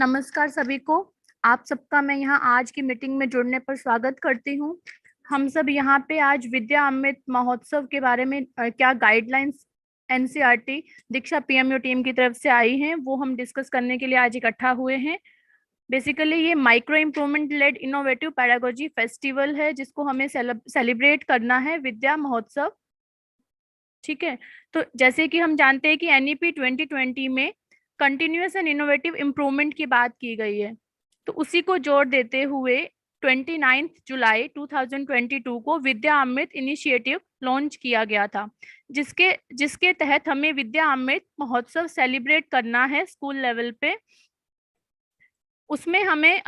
नमस्कार सभी को। आप सबका मैं यहाँ आज की मीटिंग में जुड़ने पर स्वागत करती हूँ। हम सब यहाँ पे आज विद्या अमृत महोत्सव के बारे में क्या गाइडलाइंस एनसीईआरटी दीक्षा पीएमयू टीम की तरफ से आई हैं वो हम डिस्कस करने के लिए आज इकट्ठा हुए हैं। बेसिकली ये micro improvement led innovative pedagogy festival है जिसको हमें सेलिब्रेट करना है, विद्या महोत्सव। ठीक है, तो जैसे कि हम जानते हैं कि एनईपी 2020 में कंटिन्यूअस एंड इनोवेटिव इम्प्रूवमेंट की बात की गई है, तो उसी को जोड़ देते हुए 29 जुलाई 2022 को विद्या अमृत इनिशिएटिव लॉन्च किया गया था, जिसके जिसके तहत हमें विद्या अमृत महोत्सव सेलिब्रेट करना है स्कूल लेवल पे। उसमें हमें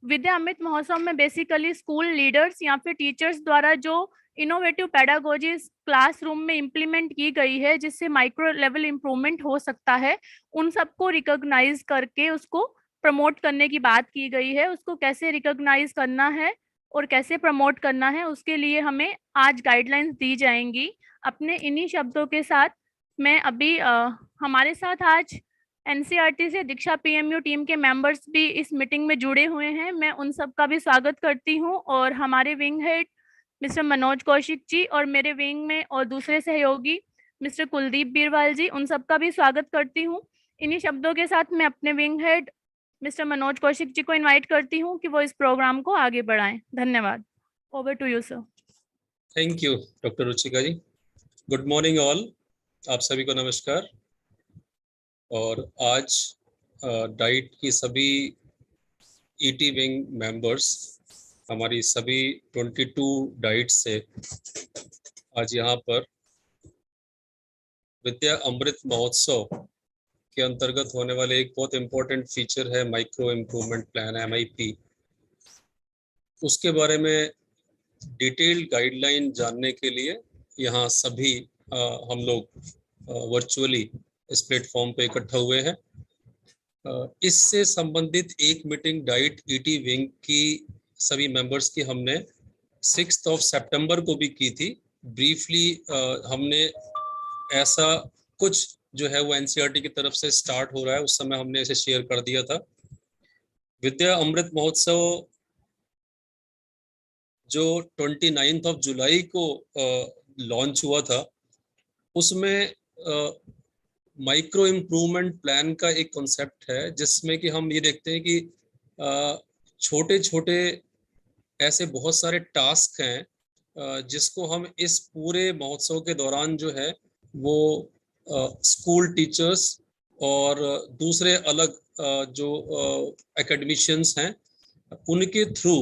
विद्या अमृत महोत्सव में बेसिकली स्कूल लीडर्स या फिर टीचर्स द्वारा जो इनोवेटिव पैडागोजी क्लासरूम में इम्प्लीमेंट की गई है जिससे माइक्रो लेवल इम्प्रूवमेंट हो सकता है, उन सबको रिकॉग्नाइज करके उसको प्रमोट करने की बात की गई है। उसको कैसे रिकॉग्नाइज करना है और कैसे प्रमोट करना है उसके लिए हमें आज गाइडलाइंस दी जाएंगी। अपने इन्हीं शब्दों के साथ मैं अभी हमारे साथ आज एनसीईआरटी से दीक्षा पीएमयू टीम के मेंबर्स भी इस मीटिंग में जुड़े हुए हैं। मैं उन सबका भी स्वागत करती हूं और हमारे wing head mister Manoj Kaushik ji और मेरे विंग में और दूसरे सहयोगी मिस्टर कुलदीप बीरवाल जी, उन सबका भी स्वागत करती हूं। इन्हीं शब्दों के साथ मैं अपने wing head mister Manoj Kaushik ji को इनवाइट करती हूं कि वो इस प्रोग्राम को आगे बढ़ाएं। धन्यवाद। Over to you sir. Thank you doctor Ruchika ji. Good morning all, आप सभी को नमस्कार। और आज डाइट की सभी ईटी विंग मेंबर्स, हमारी सभी 22 डाइट से आज यहाँ पर विद्या अमृत महोत्सव के अंतर्गत होने वाले एक बहुत इम्पोर्टेंट फीचर है माइक्रो इम्प्रूवमेंट प्लान MIP, उसके बारे में डिटेल्ड गाइडलाइन जानने के लिए यहाँ सभी हम लोग वर्चुअली इस प्लेटफॉर्म पे इकट्ठा हुए हैं। इससे संबंधित एक मीटिंग डाइट ईटी विंग की सभी मेंबर्स की हमने 6 सितंबर को भी की थी। ब्रीफली हमने ऐसा कुछ जो है वो एनसीईआरटी की तरफ से स्टार्ट हो रहा है, उस समय हमने इसे शेयर कर दिया था। विद्या अमृत महोत्सव जो 29 जुलाई को लॉन्च हुआ था, उसमें माइक्रो इम्प्रूवमेंट प्लान का एक कॉन्सेप्ट है जिसमें कि हम ये देखते हैं कि छोटे छोटे ऐसे बहुत सारे टास्क हैं जिसको हम इस पूरे महोत्सव के दौरान जो है वो स्कूल टीचर्स और दूसरे अलग जो एकेडमिशियंस हैं उनके थ्रू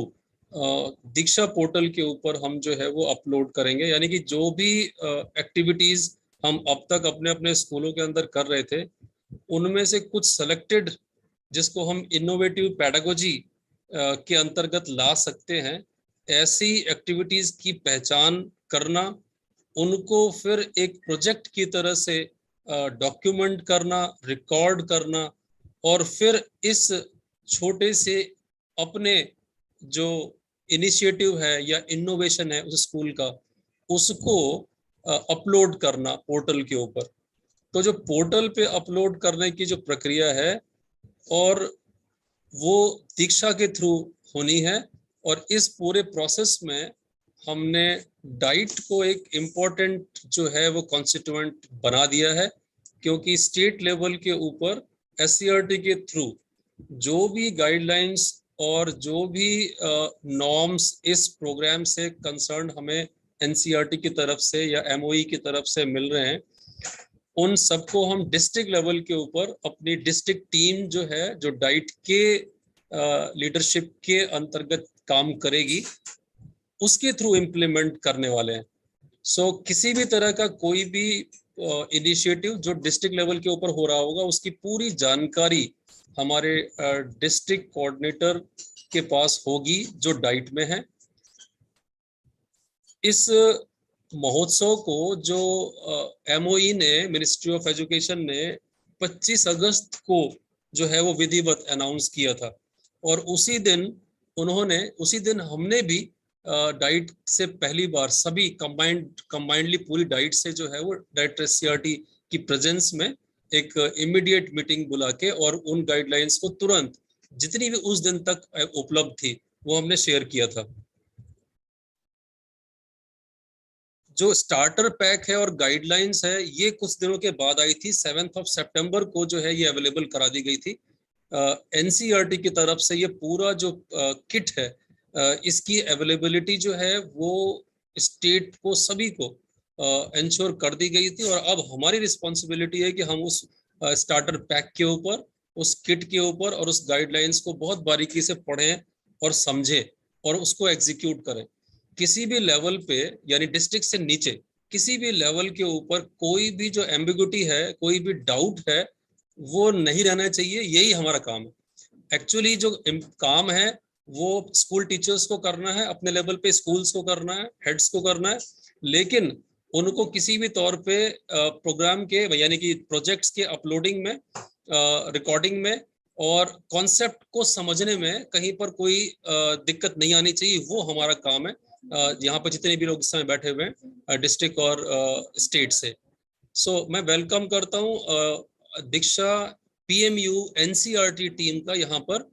दीक्षा पोर्टल के ऊपर हम जो है वो अपलोड करेंगे। यानी कि जो भी एक्टिविटीज हम अब तक अपने अपने स्कूलों के अंदर कर रहे थे, उनमें से कुछ सेलेक्टेड जिसको हम इनोवेटिव पैडागोजी के अंतर्गत ला सकते हैं, ऐसी एक्टिविटीज की पहचान करना, उनको फिर एक प्रोजेक्ट की तरह से डॉक्यूमेंट करना, रिकॉर्ड करना, और फिर इस छोटे से अपने जो इनिशिएटिव है या इनोवेशन है उस स्कूल का, उसको अपलोड करना पोर्टल के ऊपर। तो जो पोर्टल पे अपलोड करने की जो प्रक्रिया है और वो दीक्षा के थ्रू होनी है, और इस पूरे प्रोसेस में हमने डाइट को एक इम्पोर्टेंट जो है वो कॉन्स्टिट्यूएंट बना दिया है, क्योंकि स्टेट लेवल के ऊपर एससीईआरटी के थ्रू जो भी गाइडलाइंस और जो भी नॉर्म्स इस प्रोग्राम से कंसर्न हमें एनसीईआरटी की तरफ से या एमओई की तरफ से मिल रहे हैं, उन सबको हम डिस्ट्रिक्ट लेवल के ऊपर अपनी डिस्ट्रिक्ट टीम जो है, जो डाइट के लीडरशिप के अंतर्गत काम करेगी, उसके थ्रू इम्प्लीमेंट करने वाले हैं। सो किसी भी तरह का कोई भी इनिशिएटिव जो डिस्ट्रिक्ट लेवल के ऊपर हो रहा होगा, उसकी पूरी जानकारी हमारे डिस्ट्रिक्ट कोऑर्डिनेटर के पास होगी जो डाइट में है। इस महोत्सव को जो एमओई ने, मिनिस्ट्री ऑफ एजुकेशन ने 25 अगस्त को जो है वो विधिवत अनाउंस किया था, और उसी दिन हमने भी डाइट से पहली बार सभी कंबाइंडली पूरी डाइट से जो है वो डाइट एससीईआरटी की प्रेजेंस में एक इमीडिएट मीटिंग बुला के और उन गाइडलाइंस को तुरंत जितनी भी उस दिन तक उपलब्ध थी वो हमने शेयर किया था। जो स्टार्टर पैक है और गाइडलाइंस है ये कुछ दिनों के बाद आई थी। 7 सितंबर को जो है ये अवेलेबल करा दी गई थी। एनसीईआरटी की तरफ से ये पूरा जो किट है इसकी अवेलेबिलिटी जो है वो स्टेट को सभी को इंश्योर कर दी गई थी। और अब हमारी रिस्पॉन्सिबिलिटी है कि हम उस स्टार्टर पैक के ऊपर, उस किट के ऊपर और उस गाइडलाइंस को बहुत बारीकी से पढ़ें और समझें और उसको एग्जीक्यूट करें। किसी भी लेवल पे यानी डिस्ट्रिक्ट से नीचे किसी भी लेवल के ऊपर कोई भी जो एम्बिगुइटी है, कोई भी डाउट है, वो नहीं रहना चाहिए। यही हमारा काम है। एक्चुअली जो काम है वो स्कूल टीचर्स को करना है, अपने लेवल पे स्कूल्स को करना है, हेड्स को करना है, लेकिन उनको किसी भी तौर पे प्रोग्राम के यानी कि प्रोजेक्ट्स के अपलोडिंग में, रिकॉर्डिंग में और कॉन्सेप्ट को समझने में कहीं पर कोई दिक्कत नहीं आनी चाहिए। वो हमारा काम है। यहाँ पर जितने भी लोग इस समय बैठे हुए हैं डिस्ट्रिक्ट और स्टेट से। सो मैं वेलकम करता हूँ दीक्षा पीएमयू एनसीईआरटी टीम का यहाँ पर।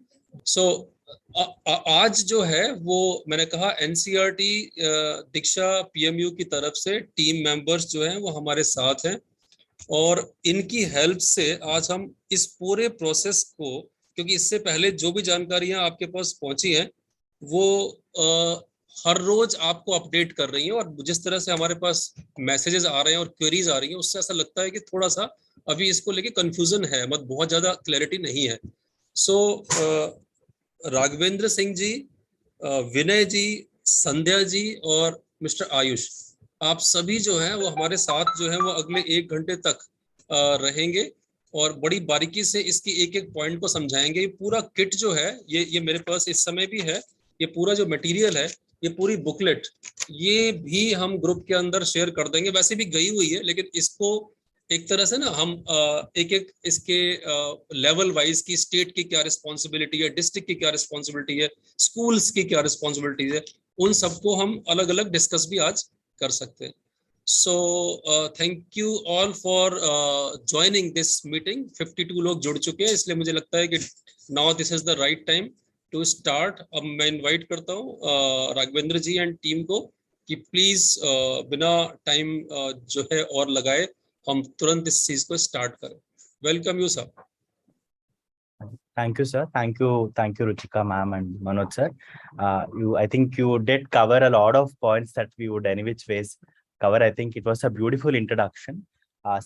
सो आज जो है वो मैंने कहा एनसीईआरटी दीक्षा पीएमयू की तरफ से टीम मेंबर्स जो हैं वो हमारे साथ हैं और इनकी हेल्प से आज हम इस पूरे प्रोसेस को, क्योंकि इससे पहले जो भी जानकारियां आपके पास पहुंची हैं वो हर रोज आपको अपडेट कर रही हैं और जिस तरह से हमारे पास मैसेजेस आ रहे हैं और क्वेरीज आ रही हैं उससे ऐसा लगता है कि थोड़ा सा अभी इसको लेके कंफ्यूजन है, मतलब बहुत ज्यादा क्लैरिटी नहीं है। सो राघवेंद्र सिंह जी, विनय जी, संध्या जी और मिस्टर आयुष, आप सभी जो हैं वो हमारे साथ जो हैं वो अगले 1 घंटे तक रहेंगे और बड़ी बारीकी से इसकी एक एक पॉइंट को समझाएंगे। ये पूरा किट जो है ये मेरे पास इस समय भी है। ये पूरा जो मटेरियल है, ये पूरी बुकलेट, ये भी हम ग्रुप के अंदर शेयर कर देंगे। वैसे भी गई हुई है लेकिन इसको एक तरह से ना हम एक एक इसके लेवल वाइज की स्टेट की क्या रिस्पॉन्सिबिलिटी है, डिस्ट्रिक्ट की क्या रिस्पॉन्सिबिलिटी है, स्कूल्स की क्या रिस्पॉन्सिबिलिटी है, उन सबको हम अलग अलग डिस्कस भी आज कर सकते हैं। So thank you all for joining this meeting. 52 लोग जुड़ चुके हैं, इसलिए मुझे लगता है कि now this is the right time to start. अब मैं इनवाइट करता हूँ राघवेंद्र जी एंड टीम को कि प्लीज बिना टाइम जो है और लगाए हम तुरंत इस चीज को स्टार्ट करें। Welcome you sir. Thank you, sir. Thank you, Ruchika ma'am and Manoj sir. I think you did cover a lot of points that we would any which ways cover. I think it was a beautiful introduction.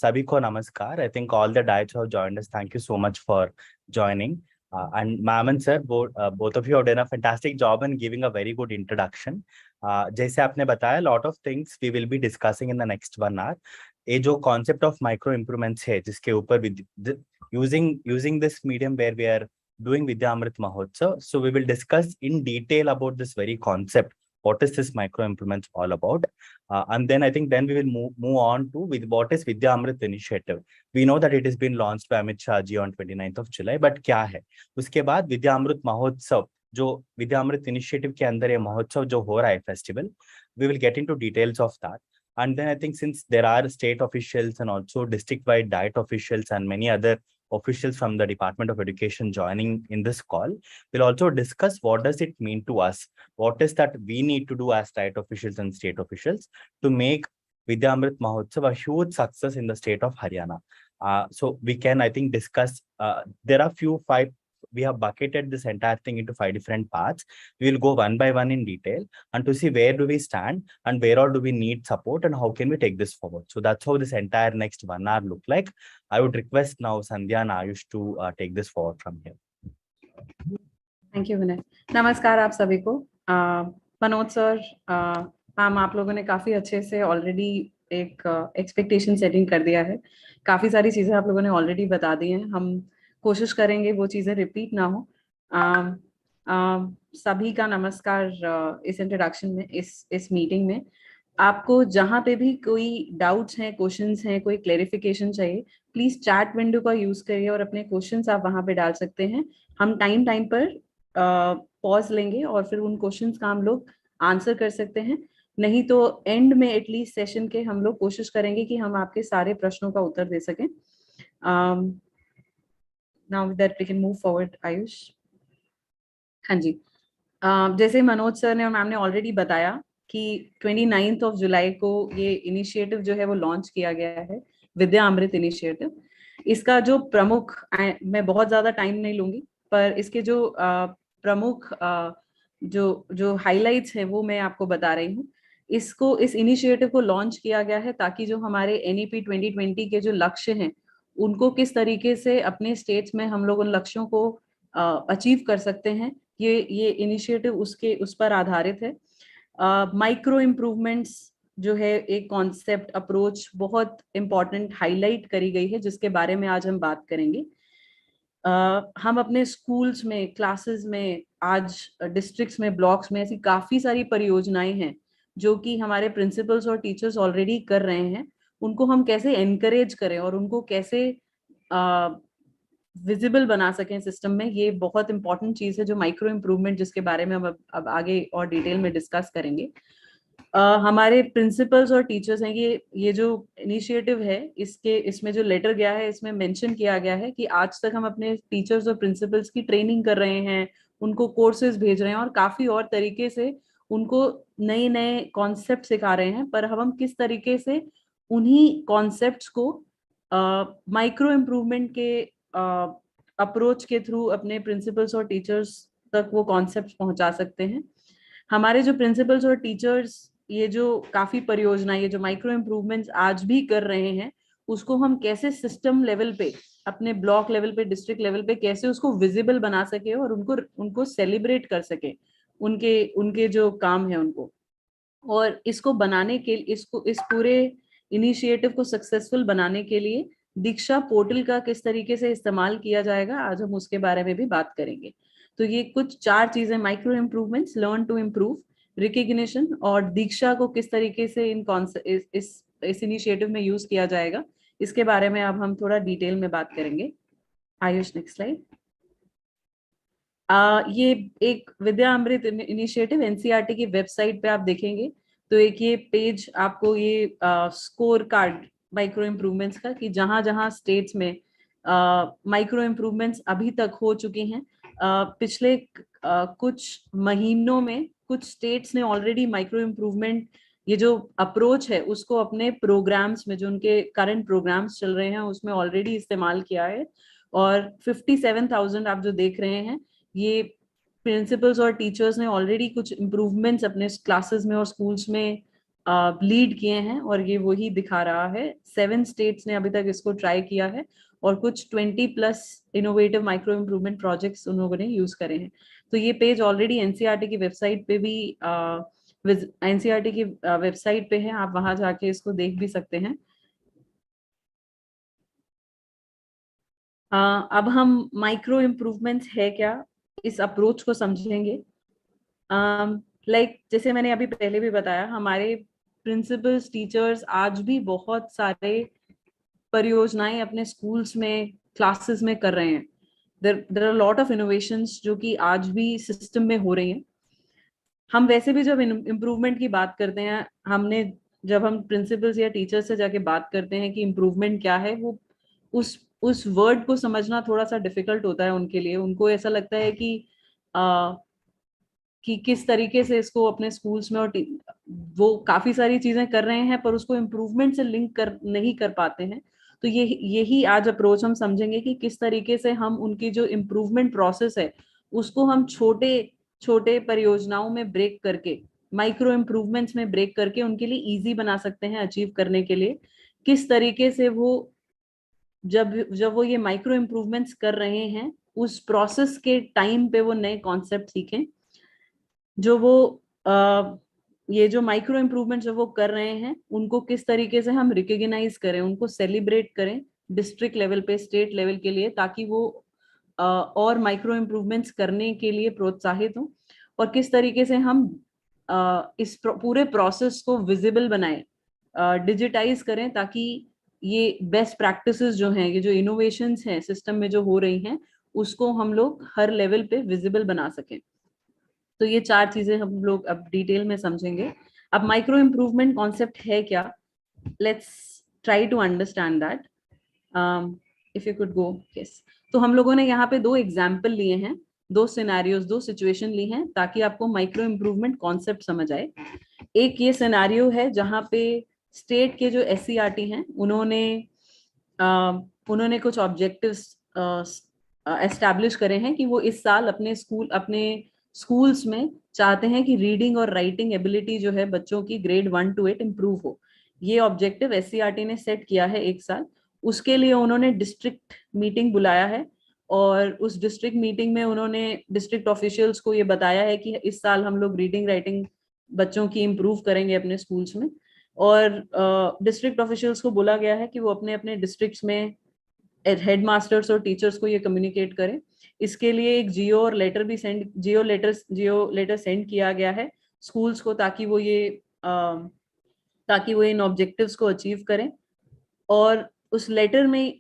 Sabhi ko namaskar. I think all the diets who have joined us, thank you so much for joining. And ma'am and sir, both of you have done a fantastic job in giving a very good introduction. जैसे आपने बताया, lot of things we will be discussing in the next 1 hour. ये जो concept of micro improvements है, जिसके ऊपर using this medium where we are doing Vidya Amrit Mahotsav, so we will discuss in detail about this very concept. What is this micro improvements all about? And then I think then we will move on to with what is Vidya Amrit initiative. We know that it has been launched by Amit Shah ji on 29th of July, but क्या है उसके बाद Vidya Amrit Mahotsav, जो Vidya Amrit initiative के अंदर ये महोत्सव जो हो रहा है festival, we will get into details of that. And then I think since there are state officials and also district-wide diet officials and many other officials from the Department of Education joining in this call, we'll also discuss what does it mean to us, what is that we need to do as diet officials and state officials to make Vidya Amrit Mahotsav a huge success in the state of Haryana. So we can, I think, discuss, there are we have bucketed this entire thing into 5 different parts. We will go one by one in detail and to see where do we stand and where all do we need support and how can we take this forward. So that's how this entire next 1 hour look like. I would request now Sandhya and Ayush to take this forward from here. Thank you, Vinay. नमस्कार आप सभी को। Manoj sir, ma'am, आप लोगों ने काफी अच्छे से ऑलरेडी एक एक्सपेक्टेशन सेटिंग कर दिया है। काफी सारी चीजें आप लोगों ने ऑलरेडी बता दी हैं। हम कोशिश करेंगे वो चीजें रिपीट ना हो। सभी का नमस्कार इस इंट्रोडक्शन में, इस मीटिंग में। आपको जहां पे भी कोई डाउट्स हैं, क्वेश्चंस हैं, कोई क्लेरिफिकेशन चाहिए, प्लीज चैट विंडो का यूज करिए और अपने क्वेश्चंस आप वहां पे डाल सकते हैं। हम टाइम पर पॉज लेंगे और फिर उन क्वेश्चंस का हम लोग आंसर कर सकते हैं। नहीं तो एंड में एटलीस्ट सेशन के हम लोग कोशिश करेंगे कि हम आपके सारे प्रश्नों का उत्तर दे सकें। Now that we can move forward Ayush. हाँ जी, जैसे मनोज सर ने और मैम ने ऑलरेडी बताया कि 29 ऑफ जुलाई को ये इनिशिएटिव जो है वो लॉन्च किया गया है, विद्या अमृत इनिशिएटिव। इसका जो प्रमुख, मैं बहुत ज्यादा टाइम नहीं लूंगी, पर इसके जो प्रमुख जो हाइलाइट्स हैं वो मैं आपको बता रही हूँ। इस इनिशिएटिव को लॉन्च किया गया है ताकि जो हमारे NEP 2020 के जो लक्ष्य हैं उनको किस तरीके से अपने स्टेट्स में हम लोग उन लक्ष्यों को अचीव कर सकते हैं, ये इनिशिएटिव उस पर आधारित है। माइक्रो इम्प्रूवमेंट्स जो है एक कॉन्सेप्ट अप्रोच बहुत इंपॉर्टेंट हाईलाइट करी गई है, जिसके बारे में आज हम बात करेंगे। हम अपने स्कूल्स में, क्लासेस में, आज डिस्ट्रिक्ट्स में, ब्लॉक्स में ऐसी काफी सारी परियोजनाएं हैं जो कि हमारे प्रिंसिपल्स और टीचर्स ऑलरेडी कर रहे हैं। उनको हम कैसे एनकरेज करें और उनको कैसे विजिबल बना सकें सिस्टम में, ये बहुत इंपॉर्टेंट चीज है जो माइक्रो इम्प्रूवमेंट, जिसके बारे में हम अब आगे और डिटेल में डिस्कस करेंगे। हमारे प्रिंसिपल्स और टीचर्स हैं, ये जो इनिशिएटिव है इसमें जो लेटर गया है इसमें मेंशन किया गया है कि आज तक हम अपने टीचर्स और प्रिंसिपल्स की ट्रेनिंग कर रहे हैं, उनको कोर्सेज भेज रहे हैं और काफी और तरीके से उनको नए नए कॉन्सेप्ट सिखा रहे हैं, पर हम किस तरीके से उन्हीं कॉन्सेप्ट्स को माइक्रो इम्प्रूवमेंट के अप्रोच के थ्रू अपने प्रिंसिपल्स और टीचर्स तक वो कॉन्सेप्ट पहुंचा सकते हैं। हमारे जो प्रिंसिपल्स और टीचर्स ये जो काफी परियोजनाएं, ये जो माइक्रो इम्प्रूवमेंट्स आज भी कर रहे हैं, उसको हम कैसे सिस्टम लेवल पे, अपने ब्लॉक लेवल पे, डिस्ट्रिक्ट लेवल पे कैसे उसको विजिबल बना सके और उनको सेलिब्रेट कर सके, उनके जो काम है उनको। और इसको बनाने के इस पूरे इनिशिएटिव को सक्सेसफुल बनाने के लिए दीक्षा पोर्टल का किस तरीके से इस्तेमाल किया जाएगा, आज हम उसके बारे में भी बात करेंगे। तो ये कुछ 4 चीजें, micro improvements, learn to improve, recognition और दीक्षा को किस तरीके से इस इनिशिएटिव में यूज किया जाएगा, इसके बारे में अब हम थोड़ा डिटेल में बात करेंगे। Ayush, next slide. ये एक विद्या अमृत इनिशिएटिव NCERT की वेबसाइट पे आप देखेंगे तो एक ये पेज आपको ये स्कोर कार्ड माइक्रो इम्प्रूवमेंट्स का, कि जहां जहां स्टेट्स में माइक्रो इम्प्रूवमेंट्स अभी तक हो चुकी हैं। पिछले कुछ महीनों में कुछ स्टेट्स ने ऑलरेडी माइक्रो इम्प्रूवमेंट, ये जो अप्रोच है उसको अपने प्रोग्राम्स में, जो उनके करंट प्रोग्राम्स चल रहे हैं उसमें ऑलरेडी इस्तेमाल किया है। और 57,000 आप जो देख रहे हैं, ये प्रिंसिपल्स और टीचर्स ने ऑलरेडी कुछ इम्प्रूवमेंट्स अपने क्लासेस में और स्कूल्स में लीड किए हैं, और ये वही दिखा रहा है। 7 स्टेट्स ने अभी तक इसको ट्राई किया है और कुछ 20+ इनोवेटिव माइक्रो इम्प्रूवमेंट प्रोजेक्ट्स उन लोगों ने यूज करे हैं। तो ये पेज ऑलरेडी NCERT की वेबसाइट पे भी NCERT की वेबसाइट पे है, आप वहां जाके इसको देख भी सकते हैं। अब हम माइक्रो इम्प्रूवमेंट्स है क्या, इस अप्रोच को समझेंगे। जैसे मैंने अभी पहले भी बताया, हमारे प्रिंसिपल्स, टीचर्स आज भी बहुत सारे परियोजनाएं अपने स्कूल्स में, क्लासेस में कर रहे हैं। There are lot of innovations जो कि आज भी सिस्टम में हो रही हैं। हम वैसे भी जब इम्प्रूवमेंट की बात करते हैं, जब हम प्रिंसिपल्स या टीचर्स से जाके बात करते हैं कि इम्प्रूवमेंट क्या है, वो उस वर्ड को समझना थोड़ा सा डिफिकल्ट होता है उनके लिए। उनको ऐसा लगता है कि किस तरीके से इसको अपने स्कूल्स में, और वो काफी सारी चीजें कर रहे हैं पर उसको इम्प्रूवमेंट से लिंक नहीं कर पाते हैं। तो यही आज अप्रोच हम समझेंगे कि किस तरीके से हम उनकी जो इम्प्रूवमेंट प्रोसेस है उसको हम छोटे छोटे परियोजनाओं में ब्रेक करके, माइक्रो इम्प्रूवमेंट्स में ब्रेक करके उनके लिए इजी बना सकते हैं अचीव करने के लिए। किस तरीके से वो जब वो ये माइक्रो इम्प्रूवमेंट्स कर रहे हैं, उस प्रोसेस के टाइम पे वो नए कॉन्सेप्ट सीखें। जो वो ये जो माइक्रो इम्प्रूवमेंट जो वो कर रहे हैं उनको किस तरीके से हम रिकॉग्नाइज करें, उनको सेलिब्रेट करें डिस्ट्रिक्ट लेवल पे, स्टेट लेवल के लिए, ताकि वो और माइक्रो इम्प्रूवमेंट्स करने के लिए प्रोत्साहित हों। और किस तरीके से हम इस पूरे प्रोसेस को विजिबल बनाएं, डिजिटाइज करें, ताकि ये बेस्ट प्रैक्टिसेस जो हैं, ये जो इनोवेशंस हैं सिस्टम में जो हो रही हैं, उसको हम लोग हर लेवल पे विजिबल बना सकें। तो ये 4 चीजें हम लोग अब डिटेल में समझेंगे। अब माइक्रो इम्प्रूवमेंट कॉन्सेप्ट है क्या, let's try to understand that. If you could go, yes. तो हम लोगों ने यहाँ पे 2 एग्जाम्पल लिए हैं, 2 सिनेरियोज, 2 सिचुएशन ली हैं ताकि आपको माइक्रो इम्प्रूवमेंट कॉन्सेप्ट समझ आए। एक ये सिनेरियो है जहाँ पे स्टेट के जो SCERT हैं उन्होंने कुछ ऑब्जेक्टिव्स एस्टैब्लिश करे हैं कि वो इस साल अपने स्कूल्स में चाहते हैं कि रीडिंग और राइटिंग एबिलिटी जो है बच्चों की ग्रेड 1 to 8 इम्प्रूव हो। ये ऑब्जेक्टिव SCERT ने सेट किया है एक साल। उसके लिए उन्होंने डिस्ट्रिक्ट मीटिंग बुलाया है और उस डिस्ट्रिक्ट मीटिंग में उन्होंने डिस्ट्रिक्ट ऑफिशियल्स को ये बताया है कि इस साल हम लोग रीडिंग राइटिंग बच्चों की इम्प्रूव करेंगे अपने स्कूल्स में। और डिस्ट्रिक्ट ऑफिशियल्स को बोला गया है कि वो अपने अपने डिस्ट्रिक्ट्स में हेड मास्टर्स और टीचर्स को ये कम्युनिकेट करें। इसके लिए एक जियो लेटर सेंड किया गया है स्कूल्स को ताकि वो इन ऑब्जेक्टिव्स को अचीव करें। और उस लेटर में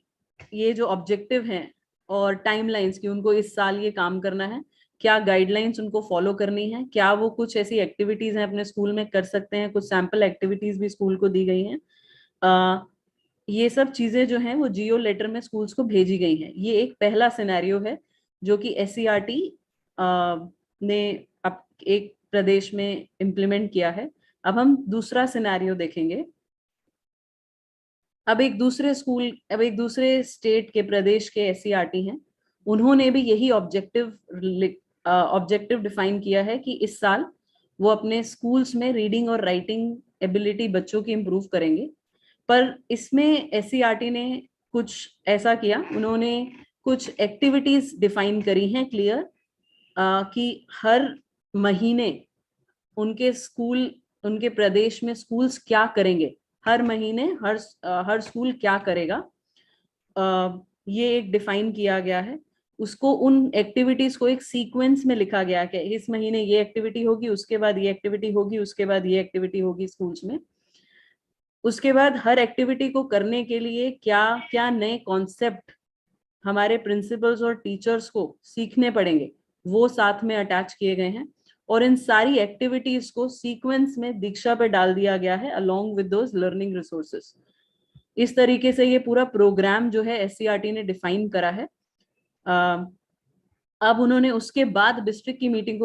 ये जो ऑब्जेक्टिव हैं और टाइमलाइंस की उनको इस साल ये काम करना है, क्या गाइडलाइंस उनको फॉलो करनी है, क्या वो कुछ ऐसी एक्टिविटीज हैं अपने स्कूल में कर सकते हैं, कुछ सैंपल एक्टिविटीज भी स्कूल को दी गई हैं। ये सब चीजें जो हैं वो जियो लेटर में स्कूल्स को भेजी गई हैं। ये एक पहला सिनेरियो है जो कि SCERT ने अब एक प्रदेश में इम्प्लीमेंट किया है। अब हम दूसरा सिनेरियो देखेंगे। अब एक दूसरे स्टेट के प्रदेश के SCERT हैं, उन्होंने भी यही ऑब्जेक्टिव डिफाइन किया है कि इस साल वो अपने स्कूल्स में रीडिंग और राइटिंग एबिलिटी बच्चों की इम्प्रूव करेंगे। पर इसमें SCERT ने कुछ ऐसा किया, उन्होंने कुछ एक्टिविटीज डिफाइन करी हैं क्लियर कि हर महीने उनके प्रदेश में स्कूल्स क्या करेंगे, हर महीने हर स्कूल क्या करेगा, ये एक डिफाइन किया गया है। उसको उन एक्टिविटीज को एक सीक्वेंस में लिखा गया है कि इस महीने ये एक्टिविटी होगी, उसके बाद ये एक्टिविटी होगी, उसके बाद ये एक्टिविटी होगी स्कूल्स में। उसके बाद हर एक्टिविटी को करने के लिए क्या क्या नए कॉन्सेप्ट हमारे प्रिंसिपल्स और टीचर्स को सीखने पड़ेंगे, वो साथ में अटैच किए गए हैं। और इन सारी एक्टिविटीज को सीक्वेंस में दीक्षा पे डाल दिया गया है along with those learning resources. इस तरीके से ये पूरा प्रोग्राम जो है SCERT ने डिफाइन करा है। अब उन्होंने उसके बाद डिस्ट्रिक्ट मीटिंग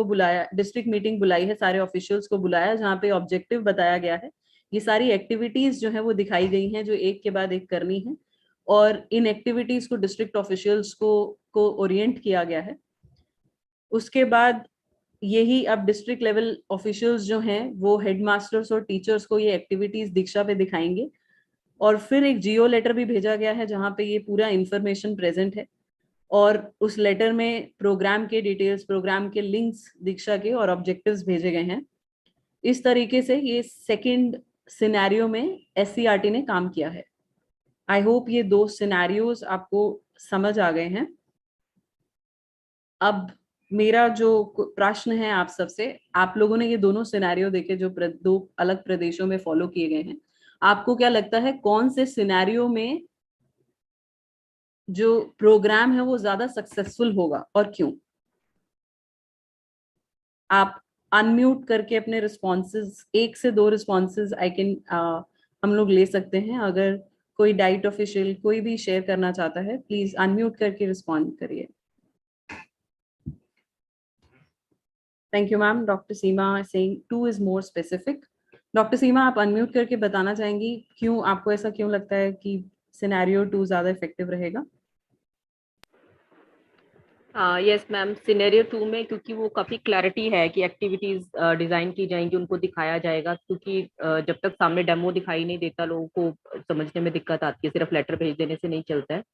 बुलाई है, सारे ऑफिशियल्स को बुलाया जहाँ पे ऑब्जेक्टिव बताया गया है। ये सारी एक्टिविटीज जो है वो दिखाई गई हैं जो एक के बाद एक करनी है और इन एक्टिविटीज को डिस्ट्रिक्ट ऑफिशियल्स को ओरिएंट किया गया है। उसके बाद यही अब डिस्ट्रिक्ट लेवल ऑफिशियल्स जो हैं वो हेडमास्टर्स और टीचर्स को ये एक्टिविटीज दीक्षा पे दिखाएंगे। और फिर एक जियो लेटर भी भेजा गया है जहाँ पे ये पूरा इंफॉर्मेशन प्रेजेंट है और उस लेटर में प्रोग्राम के डिटेल्स, प्रोग्राम के लिंक्स दीक्षा के और ऑब्जेक्टिव्स भेजे गए हैं। इस तरीके से ये सेकंड सिनेरियो में SCERT ने काम किया है। आई होप ये 2 सिनेरियोज आपको समझ आ गए हैं। अब मेरा जो प्रश्न है आप सबसे, आप लोगों ने ये दोनों सिनेरियो देखे जो 2 अलग प्रदेशों में फॉलो किए गए हैं, आपको क्या लगता है कौन से सिनेरियो में जो प्रोग्राम है वो ज्यादा सक्सेसफुल होगा और क्यों? आप अनम्यूट करके अपने रिस्पॉन्सेज, 1 से 2 रिस्पॉन्सेज हम लोग ले सकते हैं। अगर कोई डाइट ऑफिशियल कोई भी शेयर करना चाहता है प्लीज अनम्यूट करके रिस्पॉन्ड करिए। Thank you ma'am. Doctor Seema saying 2 is more specific. Doctor Seema आप अनम्यूट करके बताना चाहेंगी क्यों, आपको ऐसा क्यों लगता है कि सिनेरियो 2 ज्यादा इफेक्टिव रहेगा? यस मैम, सिनेरियो 2 में क्योंकि वो काफी क्लैरिटी है कि एक्टिविटीज डिजाइन की जाएंगी, उनको दिखाया जाएगा, क्योंकि जब तक सामने डेमो दिखाई नहीं देता लोगों को समझने में दिक्कत आती है, सिर्फ लेटर भेज देने से नहीं चलता है।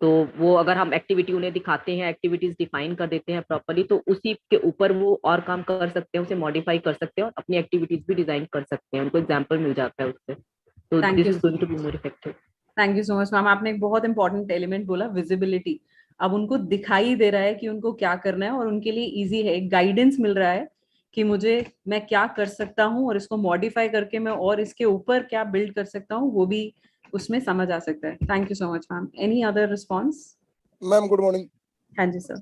तो वो अगर हम एक्टिविटी उन्हें दिखाते हैं, एक्टिविटीज डिफाइन कर देते हैं प्रॉपर्ली, तो उसी के ऊपर वो और काम कर सकते हैं, उसे मॉडिफाई कर सकते हैं और अपनी एक्टिविटीज भी डिजाइन कर सकते हैं, उनको एग्जाम्पल मिल जाता है उससे। तो this is going to be more effective. Thank you so much ma'am. आपने एक बहुत इंपॉर्टेंट एलिमेंट बोला, विजिबिलिटी। अब उनको दिखाई दे रहा है कि उनको क्या करना है और उनके लिए इजी है, एक गाइडेंस मिल रहा है कि मैं क्या कर सकता हूँ और इसको मॉडिफाई करके मैं और इसके ऊपर क्या बिल्ड कर सकता हूँ, वो भी उसमें समझ आ सकता है। Thank you so much ma'am. Any other response? Ma'am good morning. हाँ जी सर।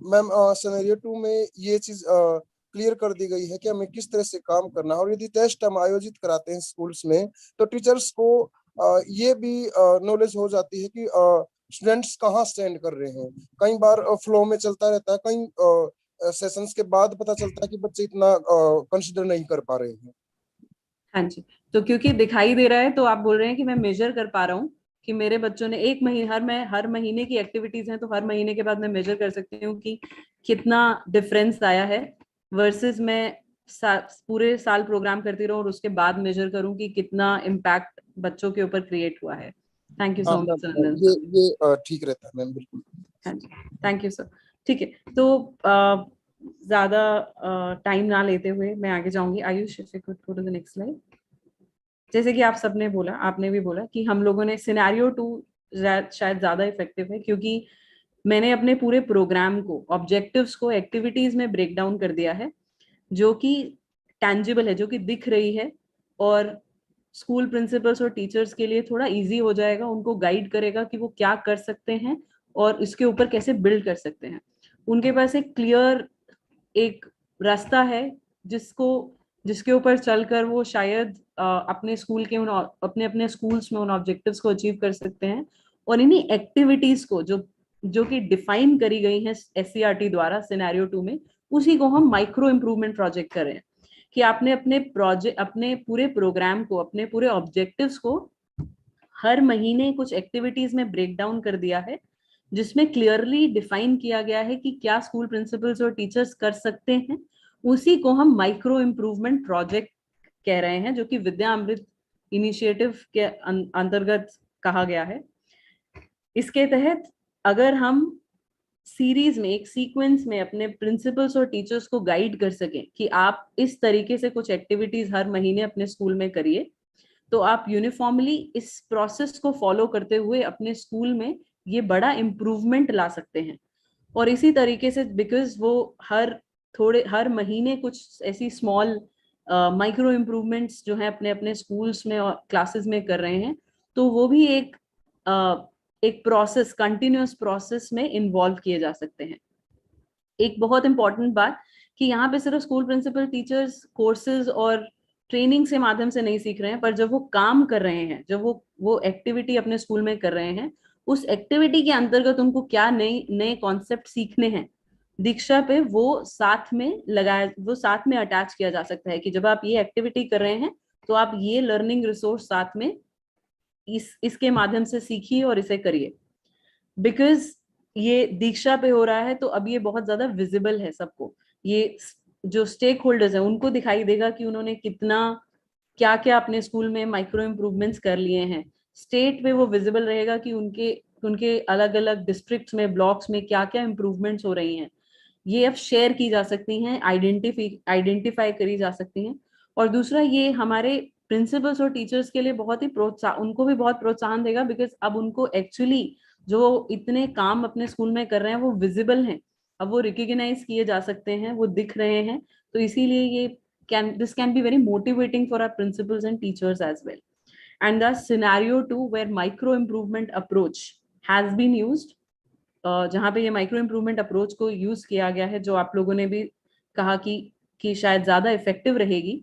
मैम सिनेरियो 2 में ये चीज क्लियर कर दी गई है कि हमें किस तरह से काम करना है और यदि टेस्ट हम आयोजित कराते हैं स्कूल्स में तो टीचर्स को ये भी नॉलेज हो जाती है कि स्टूडेंट्स कहाँ स्टैंड कर रहे हैं। कई बार फ्लो में चलता रहता है, कई सेशंस के बाद पता चलता है कि बच्चे इतना कंसिडर नहीं कर पा रहे हैं। हाँ जी, तो क्योंकि दिखाई दे रहा है तो आप बोल रहे हैं कि मैं मेजर कर पा रहा हूँ कि मेरे बच्चों ने एक महीने हर महीने की एक्टिविटीज हैं, तो हर महीने के बाद मैं मेजर कर सकती हूँ कि कितना डिफरेंस आया है, वर्सेस मैं पूरे साल प्रोग्राम करती रहूं और उसके बाद मेजर करूं कि कितना इम्पैक्ट बच्चों के ऊपर क्रिएट हुआ है। थैंक यू हाँ so ma'am, much Ranjan sir. ये ठीक रहता है मैम, बिल्कुल। हाँ जी, थैंक यू सर। ठीक है, तो ज्यादा टाइम ना लेते हुए मैं आगे जाऊंगी। Ayush, if you could go to the next slide. जैसे कि आप सबने बोला, आपने भी बोला कि हम लोगों ने सिनेरियो 2 शायद ज्यादा इफेक्टिव है, क्योंकि मैंने अपने पूरे प्रोग्राम को, ऑब्जेक्टिव्स को एक्टिविटीज में ब्रेक डाउन कर दिया है, जो कि टैंजिबल है, जो कि दिख रही है, और स्कूल प्रिंसिपल्स और टीचर्स के लिए थोड़ा इजी हो जाएगा, उनको गाइड करेगा कि वो क्या कर सकते हैं और इसके ऊपर कैसे बिल्ड कर सकते हैं। उनके पास एक क्लियर एक रास्ता है जिसको जिसके ऊपर चलकर वो शायद अपने स्कूल के अपने अपने स्कूल्स में उन ऑब्जेक्टिव्स को अचीव कर सकते हैं। और इन्हीं एक्टिविटीज को जो जो कि डिफाइन करी गई हैं SCRT द्वारा सिनेरियो 2 में, उसी को हम माइक्रो इम्प्रूवमेंट प्रोजेक्ट कर रहे हैं कि आपने अपने पूरे प्रोग्राम को, अपने पूरे ऑब्जेक्टिव्स को हर महीने कुछ एक्टिविटीज में ब्रेक डाउन कर दिया है, जिसमें क्लियरली डिफाइन किया गया है कि क्या स्कूल प्रिंसिपल्स और टीचर्स कर सकते हैं। उसी को हम माइक्रो इम्प्रूवमेंट प्रोजेक्ट कह रहे हैं, जो कि विद्या अमृत इनिशिएटिव के अंतर्गत कहा गया है। इसके तहत अगर हम सीरीज में, एक सीक्वेंस में अपने प्रिंसिपल्स और टीचर्स को गाइड कर सकें कि आप इस तरीके से कुछ एक्टिविटीज हर महीने अपने स्कूल में करिए, तो आप यूनिफॉर्मली इस प्रोसेस को फॉलो करते हुए अपने स्कूल में ये बड़ा इम्प्रूवमेंट ला सकते हैं। और इसी तरीके से, बिकॉज वो हर महीने कुछ ऐसी स्मॉल माइक्रो इम्प्रूवमेंट्स जो है अपने अपने स्कूल्स में और क्लासेस में कर रहे हैं, तो वो भी एक प्रोसेस, कंटिन्यूअस प्रोसेस में इन्वॉल्व किए जा सकते हैं। एक बहुत इंपॉर्टेंट बात कि यहाँ पे सिर्फ स्कूल प्रिंसिपल टीचर्स कोर्सेज और ट्रेनिंग से माध्यम से नहीं सीख रहे हैं, पर जब वो काम कर रहे हैं, जब वो एक्टिविटी अपने स्कूल में कर रहे हैं, उस एक्टिविटी के अंतर्गत उनको क्या नए नए कॉन्सेप्ट सीखने हैं, दीक्षा पे वो साथ में अटैच किया जा सकता है कि जब आप ये एक्टिविटी कर रहे हैं तो आप ये लर्निंग रिसोर्स साथ में इसके माध्यम से सीखिए और इसे करिए। बिकॉज ये दीक्षा पे हो रहा है तो अब ये बहुत ज्यादा विजिबल है सबको, ये जो स्टेक होल्डर्स हैं उनको दिखाई देगा कि उन्होंने कितना क्या क्या अपने स्कूल में माइक्रो इम्प्रूवमेंट्स कर लिए हैं। स्टेट पे वो विजिबल रहेगा कि उनके उनके अलग अलग डिस्ट्रिक्ट्स में, ब्लॉक्स में क्या क्या इम्प्रूवमेंट्स हो रही हैं। ये अब शेयर की जा सकती हैं, आइडेंटिफाई करी जा सकती हैं। और दूसरा, ये हमारे प्रिंसिपल्स और टीचर्स के लिए बहुत ही उनको भी बहुत प्रोत्साहन देगा, बिकॉज अब उनको एक्चुअली जो इतने काम अपने स्कूल में कर रहे हैं वो विजिबल हैं, अब वो रिकॉग्नाइज किए जा सकते हैं, वो दिख रहे हैं। तो इसीलिए ये this can be very motivating for our principals and teachers as well. And the scenario 2 where micro improvement approach has been used, जहाँ पे ये माइक्रो इम्प्रूवमेंट अप्रोच को यूज किया गया है, जो आप लोगों ने भी कहा कि शायद ज्यादा इफेक्टिव रहेगी।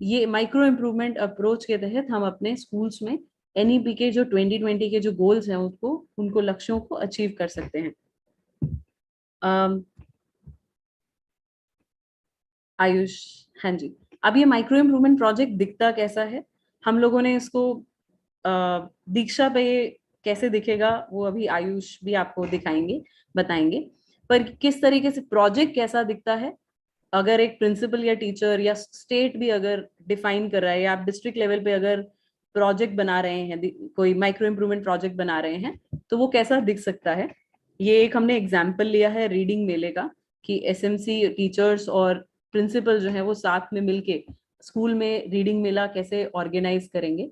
ये माइक्रो इम्प्रूवमेंट अप्रोच के तहत हम अपने स्कूल्स में NEP के जो 2020 के जो गोल्स हैं उनको लक्ष्यों को अचीव कर सकते हैं। आयुष, हाँ जी, अब ये माइक्रो इम्प्रूवमेंट प्रोजेक्ट दिखता कैसा है, हम लोगों ने इसको दीक्षा पे कैसे दिखेगा वो अभी आयुष भी आपको बताएंगे। पर किस तरीके से प्रोजेक्ट कैसा दिखता है, अगर एक प्रिंसिपल या टीचर या स्टेट भी अगर डिफाइन कर रहा है, या आप डिस्ट्रिक्ट लेवल पे अगर प्रोजेक्ट बना रहे हैं, कोई माइक्रो इम्प्रूवमेंट प्रोजेक्ट बना रहे हैं, तो वो कैसा दिख सकता है। ये एक हमने एग्जाम्पल लिया है रीडिंग मेले का, कि SMC टीचर्स और प्रिंसिपल जो है वो साथ में मिलके स्कूल में रीडिंग मेला कैसे ऑर्गेनाइज करेंगे।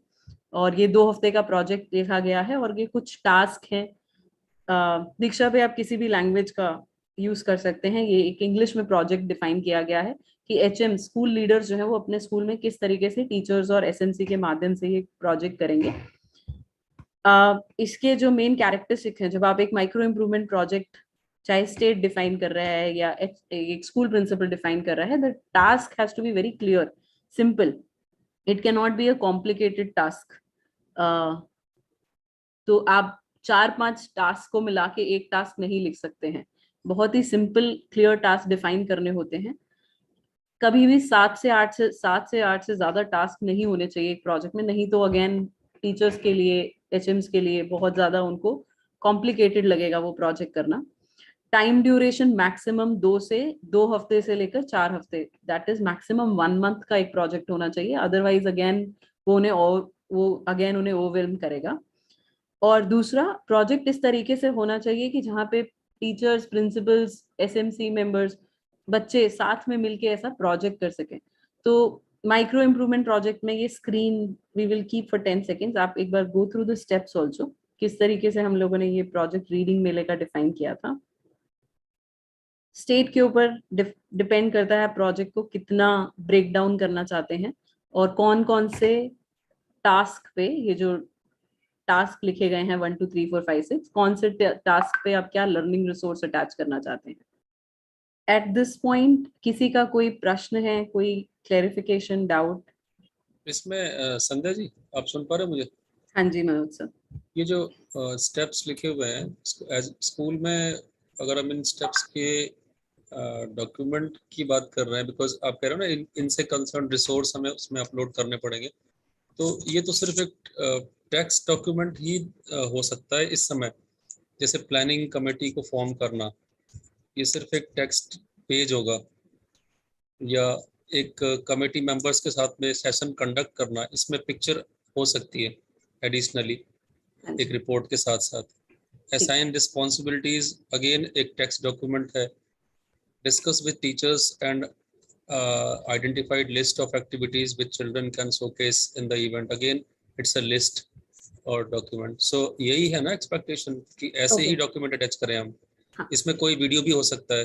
और ये 2 हफ्ते का प्रोजेक्ट देखा गया है, और ये कुछ टास्क हैं। दीक्षा पे आप किसी भी लैंग्वेज का यूज कर सकते हैं। ये एक इंग्लिश में प्रोजेक्ट डिफाइन किया गया है कि HM स्कूल लीडर्स जो है वो अपने स्कूल में किस तरीके से टीचर्स और SMC के माध्यम से ये प्रोजेक्ट करेंगे। इसके जो मेन कैरेक्टरिस्टिक हैं, जब आप एक माइक्रो इम्प्रूवमेंट प्रोजेक्ट चाहे स्टेट डिफाइन कर रहा है या एक स्कूल प्रिंसिपल डिफाइन कर रहा है, the task has to be very clear, simple, it can not be a complicated task. तो आप 4-5 टास्क को मिला के एक टास्क नहीं लिख सकते हैं, बहुत ही सिंपल क्लियर टास्क डिफाइन करने होते हैं। कभी भी 7 से 8 से ज्यादा टास्क नहीं होने चाहिए एक प्रोजेक्ट में, नहीं तो अगेन टीचर्स के लिए, एचएम्स के लिए बहुत ज्यादा उनको कॉम्प्लिकेटेड लगेगा वो प्रोजेक्ट करना। टाइम ड्यूरेशन मैक्सिमम 2 हफ्ते से लेकर 4 हफ्ते, दैट इज मैक्सिमम 1 मंथ का एक प्रोजेक्ट होना चाहिए, अदरवाइज अगेन उन्हें ओवरवेल्म करेगा। और दूसरा, प्रोजेक्ट इस तरीके से होना चाहिए कि जहाँ पे टीचर्स, प्रिंसिपल्स, एसएमसी मेंबर्स, बच्चे साथ में मिलके ऐसा प्रोजेक्ट कर सकें। तो माइक्रो इम्प्रूवमेंट प्रोजेक्ट में ये screen we will keep for 10 seconds, आप एक बार go through the steps also, किस तरीके से हम लोगों ने ये प्रोजेक्ट रीडिंग मेले का डिफाइन किया था। स्टेट के ऊपर डिपेंड करता है प्रोजेक्ट को कितना ब्रेक डाउन करना चाहते हैं और कौन कौन से टास्क पे, ये जो टास्क लिखे गए हैं 1 2 3 4 5 6, कौन से टास्क पे आप क्या लर्निंग रिसोर्स अटैच करना चाहते हैं। एट दिस पॉइंट किसी का कोई प्रश्न है, कोई क्लैरिफिकेशन, डाउट? इसमें संध्या जी आप सुन पा रहे हैं मुझे? हाँ जी मनोज सर। ये जो स्टेप्स लिखे हुए हैं स्कूल में, अगर हम इन स्टेप्स के डॉक्यूमेंट की बात कर रहे हैं, बिकॉज आप कह रहे हो ना इनसे कंसर्न रिसोर्स हमें उसमें अपलोड करने पड़ेंगे, तो ये तो सिर्फ एक टेक्स्ट डॉक्यूमेंट ही हो सकता है इस समय। जैसे प्लानिंग कमेटी को फॉर्म करना, ये सिर्फ एक टेक्स्ट पेज होगा, या एक कमेटी मेंबर्स के साथ में सेशन कंडक्ट करना, इसमें पिक्चर हो सकती है एडिशनली एक रिपोर्ट के साथ साथ। असाइन रिस्पॉन्सिबिलिटीज अगेन एक टेक्स्ट डॉक्यूमेंट है। Discuss with teachers and identified list of activities which children can showcase in the event, again it's a list or document। so यही है ना एक्सपेक्टेशन कि ऐसे ही डॉक्यूमेंट अटैच करें हम। हाँ। इसमें कोई वीडियो भी हो सकता है।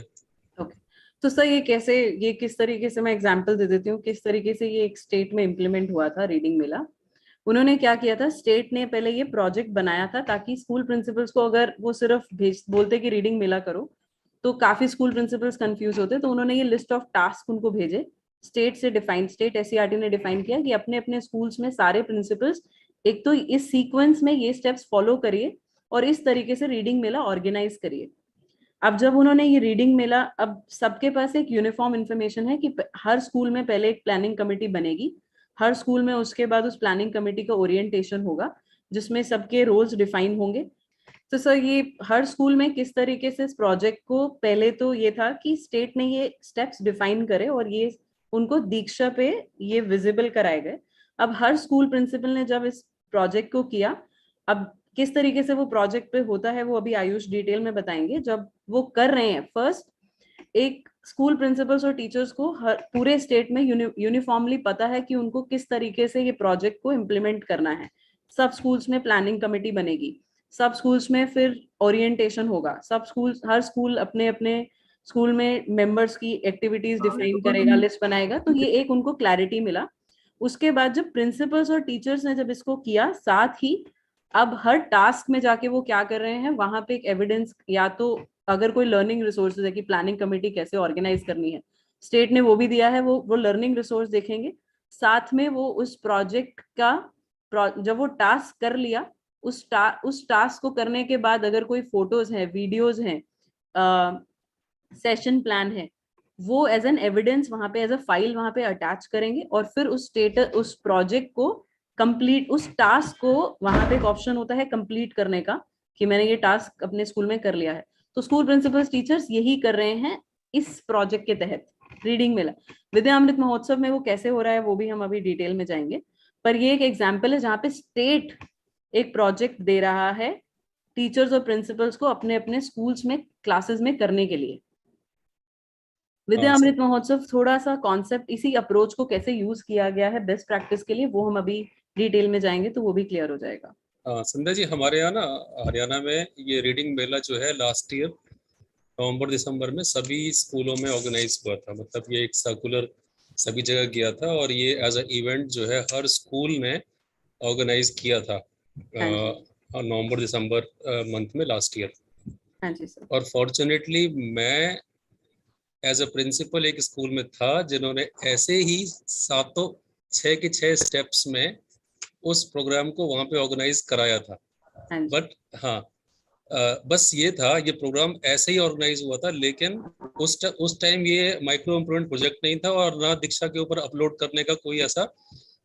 ओके, तो सर ये किस तरीके से, मैं एग्जांपल दे देती हूँ किस तरीके से ये एक स्टेट में इम्प्लीमेंट हुआ था रीडिंग मेला। उन्होंने क्या किया था, स्टेट ने पहले ये प्रोजेक्ट बनाया था ताकि स्कूल प्रिंसिपल्स को, अगर वो सिर्फ बोलते कि रीडिंग मेला करो तो काफी स्कूल प्रिंसिपल्स कंफ्यूज होते, तो उन्होंने ये लिस्ट ऑफ टास्क उनको भेजे। स्टेट से डिफाइन, स्टेट एससीईआरटी ने डिफाइन किया कि अपने अपने स्कूल्स में सारे प्रिंसिपल्स एक तो इस सीक्वेंस में ये स्टेप्स फॉलो करिए और इस तरीके से रीडिंग मेला ऑर्गेनाइज करिए। अब जब उन्होंने ये रीडिंग मेला, अब सबके पास एक यूनिफॉर्म इन्फॉर्मेशन है कि हर स्कूल में पहले एक प्लानिंग कमेटी बनेगी, हर स्कूल में उसके बाद उस प्लानिंग कमेटी का ओरिएंटेशन होगा जिसमें सबके रोल्स डिफाइन होंगे। तो सर ये हर स्कूल में किस तरीके से इस प्रोजेक्ट को, पहले तो ये था कि स्टेट ने ये स्टेप्स डिफाइन करे और ये उनको दीक्षा पे ये विजिबल कराए गए। अब हर स्कूल प्रिंसिपल ने जब इस प्रोजेक्ट को किया, अब किस तरीके से वो प्रोजेक्ट पे होता है वो अभी आयुष डिटेल में बताएंगे। जब वो कर रहे हैं, फर्स्ट एक स्कूल प्रिंसिपल्स और टीचर्स को हर पूरे स्टेट में यूनिफॉर्मली पता है कि उनको किस तरीके से ये प्रोजेक्ट को इम्प्लीमेंट करना है। सब स्कूल्स में प्लानिंग कमेटी बनेगी, सब स्कूल्स में फिर ओरिएंटेशन होगा, सब स्कूल, हर स्कूल अपने अपने स्कूल में मेंबर्स की एक्टिविटीज डिफाइन करेगा, लिस्ट बनाएगा, तो ये एक उनको क्लैरिटी मिला। उसके बाद जब प्रिंसिपल्स और टीचर्स ने जब इसको किया, साथ ही अब हर टास्क में जाके वो क्या कर रहे हैं, वहां पे एक एविडेंस, या तो अगर कोई लर्निंग रिसोर्सेज है कि प्लानिंग कमेटी कैसे ऑर्गेनाइज करनी है, स्टेट ने वो भी दिया है, वो लर्निंग रिसोर्स देखेंगे। साथ में वो उस प्रोजेक्ट का जब वो टास्क कर लिया, उस टास्क को करने के बाद अगर कोई फोटोज हैं, वीडियोज हैं, सेशन प्लान है, वो एज एन एविडेंस वहां पे, एज अ फाइल वहां पे अटैच करेंगे और फिर उस स्टेटस, उस प्रोजेक्ट को कंप्लीट, उस टास्क को, वहां पे एक ऑप्शन होता है कंप्लीट करने का कि मैंने ये टास्क अपने स्कूल में कर लिया है। तो स्कूल प्रिंसिपल्स, टीचर्स यही कर रहे हैं इस प्रोजेक्ट के तहत रीडिंग मेला। विद्या अमृत महोत्सव में वो कैसे हो रहा है वो भी हम अभी डिटेल में जाएंगे, पर ये एक एग्जाम्पल है जहाँ पे स्टेट एक प्रोजेक्ट दे रहा है टीचर्स और प्रिंसिपल्स को अपने अपने स्कूल्स में, क्लासेस में करने के लिए। विद्या अमृत महोत्सव थोड़ा सा कॉन्सेप्ट, इसी अप्रोच को कैसे यूज किया गया है बेस्ट प्रैक्टिस के लिए, वो हम अभी डिटेल में जाएंगे तो वो भी क्लियर हो जाएगा। संध्या जी, हमारे यहाँ ना हरियाणा में ये रीडिंग मेला जो है लास्ट ईयर नवंबर दिसंबर में सभी स्कूलों में ऑर्गेनाइज हुआ था। मतलब ये एक सर्कुलर सभी जगह गया था और ये एज अ इवेंट जो है हर स्कूल में ऑर्गेनाइज किया था नवंबर दिसंबर मंथ में लास्ट ईयर। हाँ जी सर। और फॉर्चुनेटली मैं एज अ प्रिंसिपल एक स्कूल में था जिन्होंने ऐसे ही 6 के 6 स्टेप्स में उस प्रोग्राम को वहां पे ऑर्गेनाइज कराया था। हाँ जी, बट हाँ, बस ये था, ये प्रोग्राम ऐसे ही ऑर्गेनाइज हुआ था, लेकिन उस टाइम ये माइक्रो इम्प्रूवमेंट प्रोजेक्ट नहीं था और ना दीक्षा के ऊपर अपलोड करने का कोई ऐसा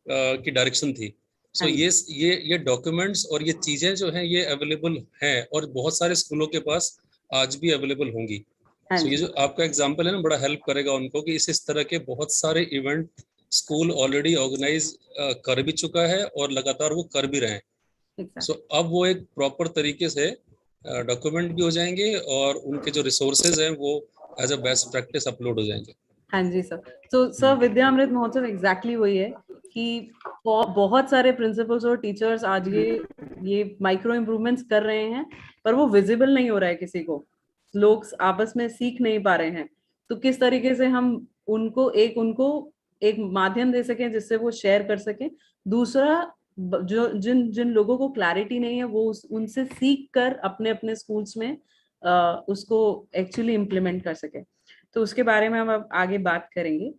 की डायरेक्शन थी। सो हाँ जी, ये डॉक्यूमेंट्स और ये चीजें जो हैं ये अवेलेबल हैं और बहुत सारे स्कूलों के पास आज भी अवेलेबल होंगी। हाँ सो ये जी, जो आपका एग्जांपल है ना, बड़ा हेल्प करेगा उनको कि इस तरह के बहुत सारे इवेंट स्कूल ऑलरेडी ऑर्गेनाइज कर भी चुका है और लगातार वो कर भी रहे हैं। exactly. सो अब वो एक प्रॉपर तरीके से डॉक्यूमेंट भी हो जाएंगे और उनके जो रिसोर्सेज हैं वो as a best practice upload हो जाएंगे। हाँ जी सर। तो सर विद्यामृत महोत्सव एग्जैक्टली वही है कि बहुत सारे प्रिंसिपल्स और टीचर्स आज ये माइक्रो इम्प्रूवमेंट्स कर रहे हैं, पर वो विजिबल नहीं हो रहा है किसी को, लोग आपस में सीख नहीं पा रहे हैं। तो किस तरीके से हम उनको एक माध्यम दे सकें जिससे वो शेयर कर सकें। दूसरा, जो जिन जिन लोगों को क्लैरिटी नहीं है वो उनसे सीख कर अपने अपने स्कूल्स में उसको एक्चुअली इम्प्लीमेंट कर सके। तो उसके बारे में हम अब आगे बात करेंगे।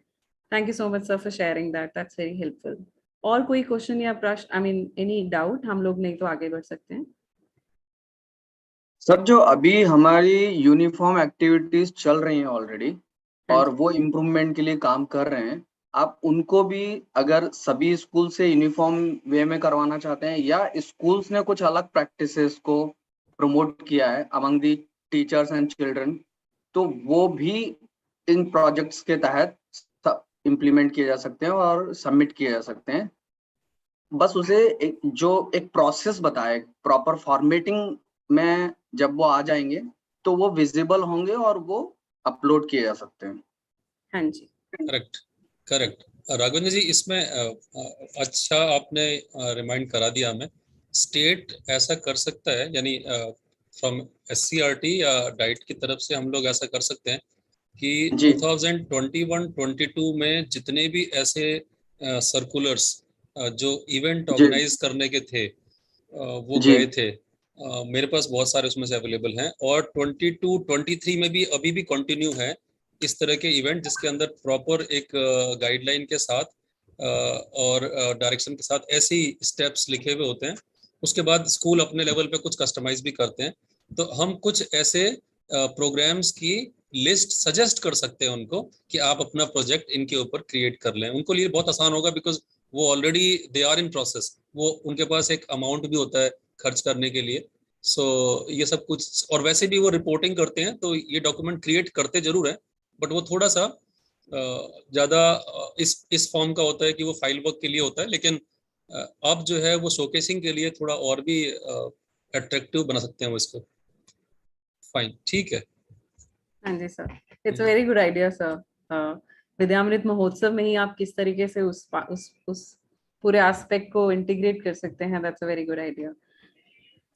Thank you so much sir for sharing that's very helpful. और कोई क्वेश्चन या प्रश्न, आई मीन एनी डाउट, हम लोग नहीं तो आगे बढ़ सकते हैं। सर, जो अभी हमारी यूनिफॉर्म एक्टिविटीज चल रही हैं ऑलरेडी और वो इम्प्रूवमेंट के लिए काम कर रहे हैं, आप उनको भी अगर सभी स्कूल से यूनिफॉर्म वे में करवाना चाहते हैं या स्कूल्स ने कुछ अलग प्रैक्टिसेस को प्रमोट किया है among the teachers and children, तो वो भी इन प्रोजेक्ट्स के तहत इम्प्लीमेंट किए जा सकते हैं और सबमिट किए जा सकते हैं। बस उसे एक प्रोसेस बताए, प्रॉपर फॉर्मेटिंग में जब वो आ जाएंगे तो वो विजिबल होंगे और वो अपलोड किए जा सकते हैं। हाँ जी, करेक्ट राघवेंद्र जी, इसमें अच्छा आपने रिमाइंड करा दिया हमें। स्टेट ऐसा कर सकता है, यानी फ्रॉम SCRT या डाइट की तरफ से हम लोग ऐसा कर सकते हैं कि जी। 2021-22 में जितने भी ऐसे सर्कुलर्स जो इवेंट जी। ऑर्गेनाइज करने के थे वो जी। गए थे, मेरे पास बहुत सारे उसमें से अवेलेबल हैं और 22-23 में भी अभी भी कंटिन्यू है इस तरह के इवेंट, जिसके अंदर प्रॉपर एक गाइडलाइन के साथ और डायरेक्शन के साथ ऐसे ही स्टेप्स लिखे हुए होते हैं। उसके बाद स्कूल अपने लेवल पे कुछ कस्टमाइज भी करते हैं। तो हम कुछ ऐसे प्रोग्राम्स की लिस्ट सजेस्ट कर सकते हैं उनको कि आप अपना प्रोजेक्ट इनके ऊपर क्रिएट कर लें। उनको लिए बहुत आसान होगा बिकॉज वो already they are in process, वो उनके पास एक अमाउंट भी होता है खर्च करने के लिए। सो ये सब कुछ, और वैसे भी वो रिपोर्टिंग करते हैं तो ये डॉक्यूमेंट क्रिएट करते जरूर है, बट वो थोड़ा सा ज्यादा इस फॉर्म का होता है कि वो फाइल वर्क के लिए होता है, लेकिन अब जो है वो शोकेसिंग के लिए थोड़ा और भी अट्रैक्टिव बना सकते हैं वो इसको। फाइन, ठीक है। हाँ जी sir, it's a very good idea sir. Vidyamrit Mahotsav में ही आप किस तरीके से उस पूरे एस्पेक्ट को इंटीग्रेट कर सकते हैं, that's a very good idea.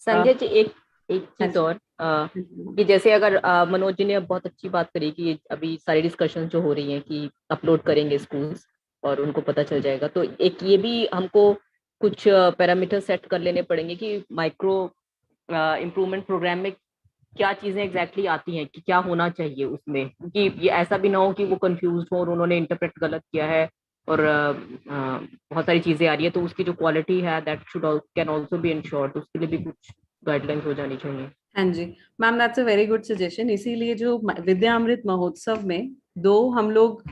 Sanjay ji, एक चीज और कि जैसे अगर मनोज जी ने अब बहुत अच्छी बात करी कि अभी सारी डिस्कशन जो हो रही है कि अपलोड करेंगे स्कूल्स और उनको पता चल जाएगा, तो एक ये भी हमको कुछ पैरामीटर सेट कर लेने पड़ेंगे कि माइक्रो इम्प्रूवमेंट प्रोग्राम में क्या चीजें एग्जैक्टली आती हैं, कि क्या होना चाहिए उसमें, क्योंकि ये ऐसा भी ना हो कि वो कंफ्यूज हो और उन्होंने इंटरप्रेट गलत किया है और बहुत सारी चीजें आ रही है, तो उसकी जो क्वालिटी है that should can also be insured, उसके लिए भी कुछ गाइडलाइंस हो जानी चाहिए। हाँ जी ma'am, that's a very good suggestion. इसीलिए जो विद्यामृत महोत्सव में हम लोग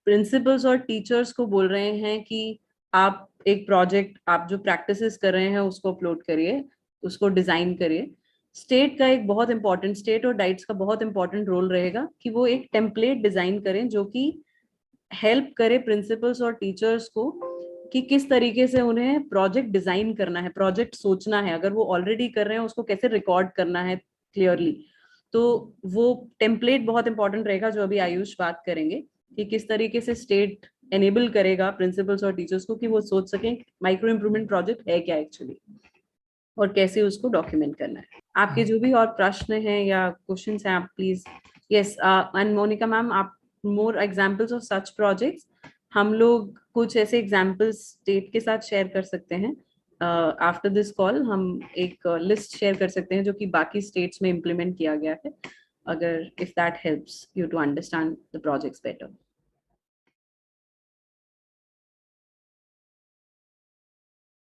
प्रिंसिपल्स और टीचर्स को बोल रहे हैं कि आप एक प्रोजेक्ट, आप जो प्रैक्टिसेस कर रहे हैं उसको अपलोड करिए, उसको डिजाइन करिए। स्टेट का एक बहुत इंपॉर्टेंट, स्टेट और डाइट्स का बहुत इंपॉर्टेंट रोल रहेगा कि वो एक टेम्पलेट डिजाइन करें जो कि हेल्प करे प्रिंसिपल्स और टीचर्स को कि किस तरीके से उन्हें प्रोजेक्ट डिजाइन करना है, प्रोजेक्ट सोचना है, अगर वो ऑलरेडी कर रहे हैं उसको कैसे रिकॉर्ड करना है क्लियरली। तो वो टेम्पलेट बहुत इंपॉर्टेंट रहेगा जो अभी आयुष बात करेंगे कि किस तरीके से स्टेट एनेबल करेगा प्रिंसिपल्स और टीचर्स को कि वो सोच सकें माइक्रो इम्प्रूवमेंट प्रोजेक्ट है क्या एक्चुअली और कैसे उसको डॉक्यूमेंट करना है। आपके जो भी और प्रश्न हैं या क्वेश्चंस हैं आप please, yes, and Monika ma'am, आप more examples of such projects, हम लोग कुछ ऐसे एग्जांपल्स स्टेट के साथ शेयर कर सकते हैं। आफ्टर दिस कॉल हम एक लिस्ट शेयर कर सकते हैं जो कि बाकी स्टेट्स में इम्प्लीमेंट किया गया है, अगर if that helps you to understand the projects better.